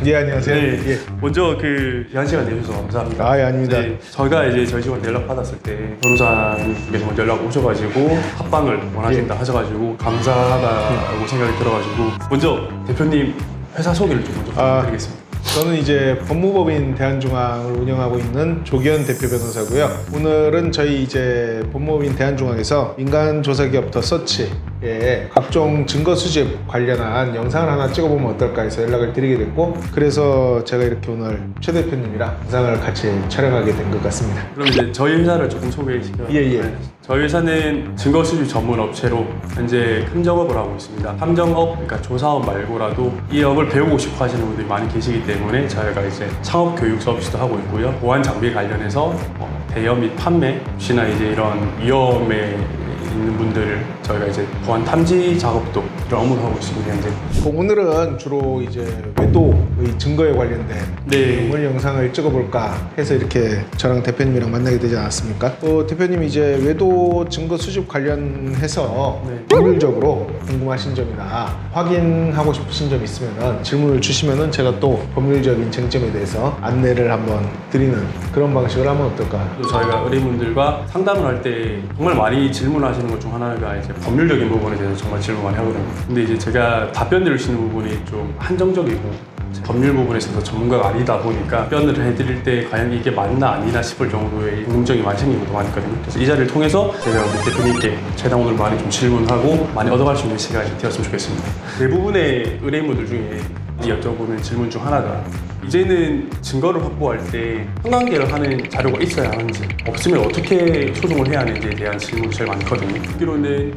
예, 안녕하세요. 네, 예. 먼저 귀한 시간 내주셔서 감사합니다. 아, 예, 아닙니다. 저희가 이제 저희 직원 연락 받았을 때 변호사님께서 먼저 연락 오셔가지고 합방을 원하신다 하셔가지고 감사하다고 생각이 들어가지고 먼저 대표님 회사 소개를 좀 먼저 부탁드리겠습니다. 저는 이제 법무법인 대한중앙을 운영하고 있는 조기현 대표 변호사고요. 오늘은 저희 이제 법무법인 대한중앙에서 민간조사기업 더 서치에 각종 증거 수집 관련한 영상을 하나 찍어보면 어떨까 해서 연락을 드리게 됐고, 그래서 제가 이렇게 오늘 최 대표님이랑 영상을 같이 촬영하게 된 것 같습니다. 그럼 이제 저희 회사를 조금 소개시켜요. 예. 저희 회사는 증거 수집 전문 업체로 현재 함정업을 하고 있습니다. 함정업, 그러니까 조사업 말고라도 이 업을 배우고 싶어 하시는 분들이 많이 계시기 때문에 저희가 이제 창업 교육 서비스도 하고 있고요. 보안 장비 관련해서 대여 및 판매, 혹시나 이제 이런 위험에 있는 분들을 저희가 이제 보안 탐지 작업도 이런 업무를 하고 있습니다. 현재. 오늘은 주로 이제 외도의 증거에 관련된 오늘 영상을 찍어볼까 해서 이렇게 저랑 대표님이랑 만나게 되지 않았습니까? 대표님 이제 외도 증거 수집 관련해서 법률적으로 궁금하신 점이나 확인하고 싶으신 점 있으면 질문을 주시면 제가 또 법률적인 쟁점에 대해서 안내를 한번 드리는 그런 방식을 하면 어떨까? 또 저희가 의뢰인분들과 상담을 할 때 정말 많이 질문하시는 것 중 하나가 이제 법률적인 부분에 대해서 정말 질문 많이 하거든요. 근데 이제 제가 답변 드릴 수 있는 부분이 좀 한정적이고 법률 부분에 있어서 전문가가 아니다 보니까 답변을 해드릴 때 과연 이게 맞나 아니나 싶을 정도의 궁금증이 많이 생기는 것도 많거든요. 그래서 이 자리를 통해서 제가 우리 대표님께 최대한 오늘 많이 좀 질문하고 많이 얻어갈 수 있는 시간이 되었으면 좋겠습니다. 대부분의 의뢰인분들 중에 여쭤보는 질문 중 하나가 이제는 증거를 확보할 때 성관계를 하는 자료가 있어야 하는지 없으면 어떻게 소송을 해야 하는지에 대한 질문이 제일 많거든요. 듣기로는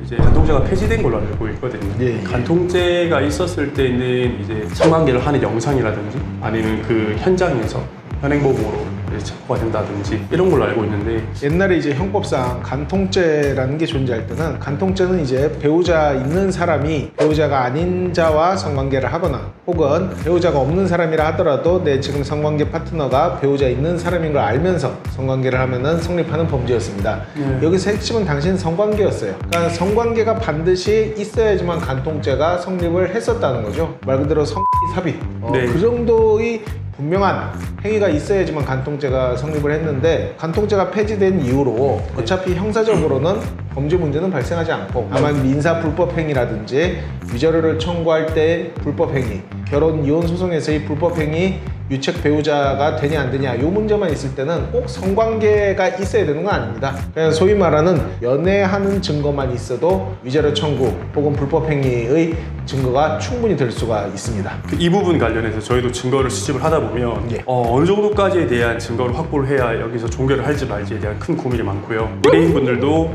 이제 간통죄가 폐지된 걸로 알고 있거든요. 예. 간통죄가 있었을 때는 이제 성관계를 하는 영상이라든지 아니면 그 현장에서 현행범으로 체포가 된다든지 이런 걸로 알고 있는데, 옛날에 이제 형법상 간통죄라는 게 존재할 때는 간통죄는 이제 배우자 있는 사람이 배우자가 아닌 자와 성관계를 하거나 혹은 배우자가 없는 사람이라 하더라도 내 지금 성관계 파트너가 배우자 있는 사람인 걸 알면서 성관계를 하면은 성립하는 범죄였습니다. 여기서 핵심은 당신 성관계였어요. 그러니까 성관계가 반드시 있어야지만 간통죄가 성립을 했었다는 거죠. 말 그대로 성삽입. 그 정도의 분명한 행위가 있어야지만 간통죄가 성립을 했는데, 간통죄가 폐지된 이후로 어차피 형사적으로는 범죄 문제는 발생하지 않고 다만 민사 불법 행위라든지 위자료를 청구할 때 불법 행위, 결혼 이혼 소송에서의 불법 행위, 유책 배우자가 되냐 안 되냐 이 문제만 있을 때는 꼭 성관계가 있어야 되는 건 아닙니다. 그냥 소위 말하는 연애하는 증거만 있어도 위자료 청구 혹은 불법 행위의 증거가 충분히 될 수가 있습니다. 이 부분 관련해서 저희도 증거를 수집을 하다 보면 어느 정도까지에 대한 증거를 확보를 해야 여기서 종결을 할지 말지에 대한 큰 고민이 많고요. 의뢰인분들도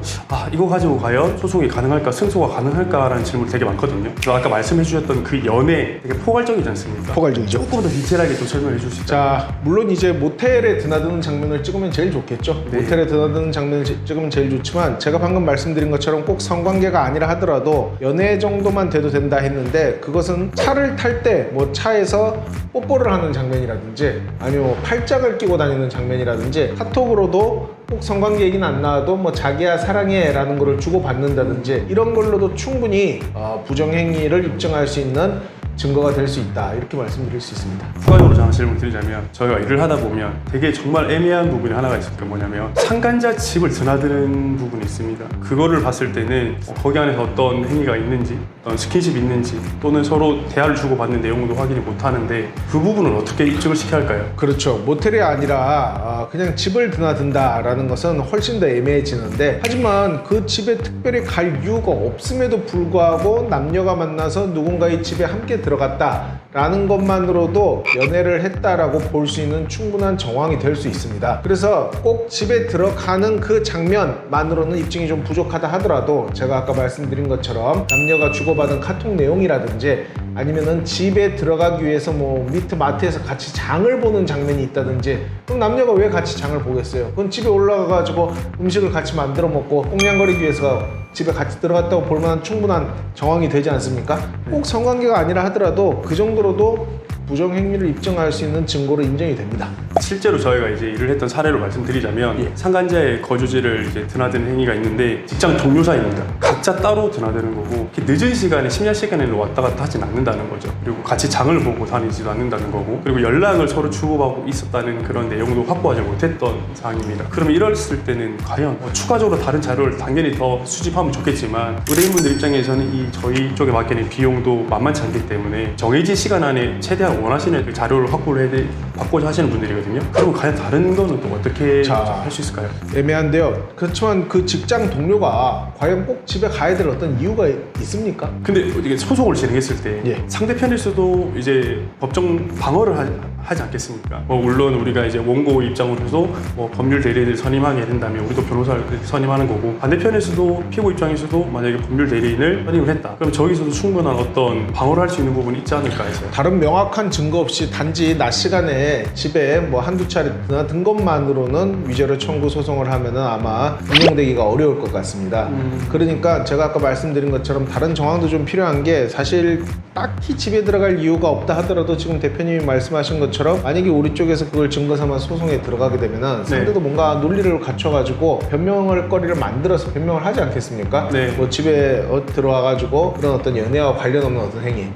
이거 가지고 과연 소송이 가능할까, 승소가 가능할까라는 질문이 되게 많거든요. 그래서 아까 말씀해 주셨던 그 연애 되게 포괄적이지 않습니까? 포괄적이죠. 조금 더 디테일하게 좀 설명해 줄 수 있을까요? 자, 물론 이제 모텔에 드나드는 장면을 찍으면 제일 좋겠죠. 모텔에 드나드는 장면을 찍으면 제일 좋지만, 제가 방금 말씀드린 것처럼 꼭 성관계가 아니라 하더라도 연애 정도만 돼도 된다 했는데, 그것은 차를 탈 때 뭐 차에서 뽀뽀를 하는 장면이라든지 아니면 뭐 팔짱을 끼고 다니는 장면이라든지, 카톡으로도 꼭 성관계 얘기는 안 나와도 뭐 자기야 사랑해 라는 거를 주고받는다든지 이런 걸로도 충분히 부정행위를 입증할 수 있는 증거가 될 수 있다, 이렇게 말씀드릴 수 있습니다. 추가적으로 제가 질문 드리자면, 저희가 일을 하다 보면 되게 정말 애매한 부분이 하나가 있을 게 뭐냐면 상간자 집을 드나드는 부분이 있습니다. 그거를 봤을 때는 거기 안에서 어떤 행위가 있는지, 어떤 스킨십이 있는지, 또는 서로 대화를 주고받는 내용도 확인이 못하는데 그 부분은 어떻게 입증을 시켜야 할까요? 그렇죠. 모텔이 아니라 그냥 집을 드나든다라는 것은 훨씬 더 애매해지는데, 하지만 그 집에 특별히 갈 이유가 없음에도 불구하고 남녀가 만나서 누군가의 집에 함께 들어갔다라는 것만으로도 연애를 했다라고 볼 수 있는 충분한 정황이 될 수 있습니다. 그래서 꼭 집에 들어가는 그 장면만으로는 입증이 좀 부족하다 하더라도, 제가 아까 말씀드린 것처럼 남녀가 주고받은 카톡 내용이라든지 아니면은 집에 들어가기 위해서 뭐 밑에 마트에서 같이 장을 보는 장면이 있다든지, 그럼 남녀가 왜 같이 장을 보겠어요? 그건 집에 올라가가지고 음식을 같이 만들어 먹고 꽁냥거리기 위해서 집에 같이 들어갔다고 볼 만한 충분한 정황이 되지 않습니까? 꼭 성관계가 아니라 하더라도 그 정도로도 부정행위를 입증할 수 있는 증거로 인정이 됩니다. 실제로 저희가 이제 일을 했던 사례로 말씀드리자면 상간자의 거주지를 이제 드나드는 행위가 있는데 직장 동료 사이입니다. 각자 따로 드나드는 거고 이렇게 늦은 시간에 심야 시간에는 왔다 갔다 하진 않는다는 거죠. 그리고 같이 장을 보고 다니지도 않는다는 거고 그리고 연락을 서로 주고받고 있었다는 그런 내용도 확보하지 못했던 상황입니다. 그럼 이랬을 때는 과연 추가적으로 다른 자료를 당연히 더 수집하면 좋겠지만 의뢰인분들 입장에서는 이 저희 쪽에 맡기는 비용도 만만치 않기 때문에 정해진 시간 안에 최대한 원하시는 그 자료를 확보를 받고자 하시는 분들이거든요. 그럼 과연 다른 거는 또 어떻게 할 수 있을까요? 애매한데요. 그렇지만 그 직장 동료가 과연 꼭 집에 가야 될 어떤 이유가 있습니까? 근데 이게 소송을 진행했을 때 예. 상대편에서도 이제 법정 방어를 하지 않겠습니까? 물론 우리가 이제 원고 입장으로서 법률 대리인을 선임하게 된다면 우리도 변호사를 선임하는 거고 반대편에서도 피고 입장에서도 만약에 법률 대리인을 선임을 했다. 그럼 저기서도 충분한 어떤 방어를 할 수 있는 부분이 있지 않을까 해서요. 다른 명확한 증거 없이 단지 낮 시간에 집에 한두 차례 드나든 것만으로는 위자료 청구 소송을 하면은 아마 운용되기가 어려울 것 같습니다. 그러니까 제가 아까 말씀드린 것처럼 다른 정황도 좀 필요한 게 사실 딱히 집에 들어갈 이유가 없다 하더라도 지금 대표님이 말씀하신 것처럼 만약에 우리 쪽에서 그걸 증거 삼아 소송에 들어가게 되면은 상대도 뭔가 논리를 갖춰가지고 변명할 거리를 만들어서 변명을 하지 않겠습니까? 네. 집에 들어와가지고 그런 어떤 연애와 관련 없는 어떤 행위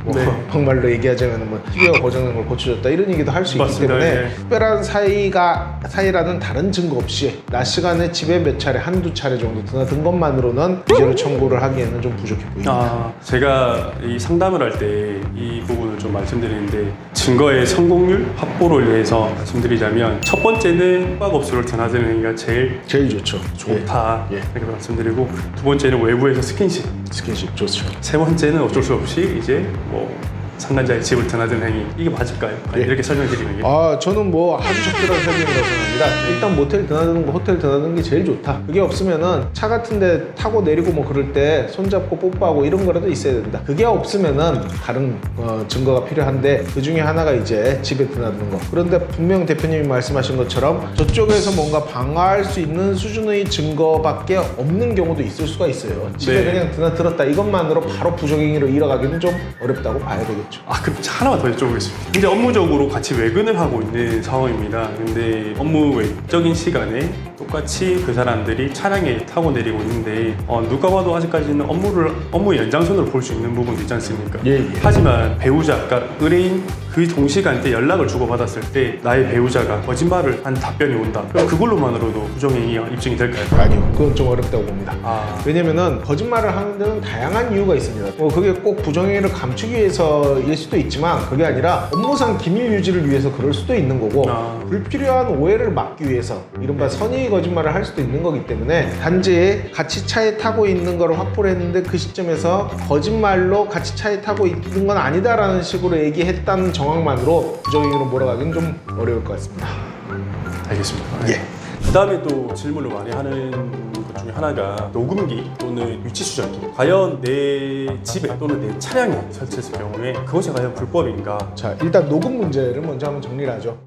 정말로 얘기하자면 TV와 고장난 걸 고쳐줬다 이런 얘기도 할 수 있기 맞습니다. 때문에 예. 특별한 사이라는 다른 증거 없이 낮 시간에 집에 몇 차례 한두 차례 정도 드나든 것만으로는 위자료 청구를 하기에는 좀 부족해 보입니다. 제가 이 상담을 할 때 이 부분을 좀 말씀드리는데 증거의 성공률 확보를 위해서 말씀드리자면 첫 번째는 숙박업소를 드나드는 행위가 제일 좋죠. 좋다 예. 이렇게 말씀드리고 두 번째는 외부에서 스킨십 스킨십 좋죠. 세 번째는 어쩔 수 없이 이제 상간자의 집을 드나드는 행위 이게 맞을까요? 이렇게 설명드리는 게 저는 아주 적절한 설명이라고 생각합니다. 일단 모텔 드나드는 거, 호텔 드나드는 게 제일 좋다. 그게 없으면은 차 같은 데 타고 내리고 그럴 때 손잡고 뽀뽀하고 이런 거라도 있어야 된다. 그게 없으면은 다른 증거가 필요한데 그 중에 하나가 이제 집에 드나드는 거. 그런데 분명 대표님이 말씀하신 것처럼 저쪽에서 뭔가 방어할 수 있는 수준의 증거밖에 없는 경우도 있을 수가 있어요. 집에 그냥 드나들었다 이것만으로 바로 부정행위로 이뤄가기는 좀 어렵다고 봐야 되겠죠. 그럼 하나만 더 여쭤보겠습니다. 이제 업무적으로 같이 외근을 하고 있는 상황입니다. 근데 업무 외적인 시간에 똑같이 그 사람들이 차량에 타고 내리고 있는데 누가 봐도 아직까지는 업무 연장선으로 볼 수 있는 부분도 있지 않습니까? 예. 하지만 배우자, 그러니까 의뢰인 그 동시간대 연락을 주고받았을 때 나의 배우자가 거짓말을 한 답변이 온다. 그럼 그걸로만으로도 부정행위가 입증이 될까요? 아니요, 그건 좀 어렵다고 봅니다. 왜냐면은 거짓말을 하는 데는 다양한 이유가 있습니다. 그게 꼭 부정행위를 감추기 위해서일 수도 있지만 그게 아니라 업무상 기밀 유지를 위해서 그럴 수도 있는 거고 불필요한 오해를 막기 위해서 이른바 선의 거짓말을 할 수도 있는 거기 때문에 단지 같이 차에 타고 있는 걸 확보를 했는데 그 시점에서 거짓말로 같이 차에 타고 있는 건 아니다라는 식으로 얘기했다는 정황만으로 부정행위로 몰아가기는 좀 어려울 것 같습니다. 알겠습니다. 예. 그 다음에 또 질문을 많이 하는 것 중에 하나가 녹음기 또는 위치 추적기. 과연 내 집에 또는 내 차량에 설치했을 경우에 그것이 과연 불법인가? 자, 일단 녹음 문제를 먼저 한번 정리를 하죠.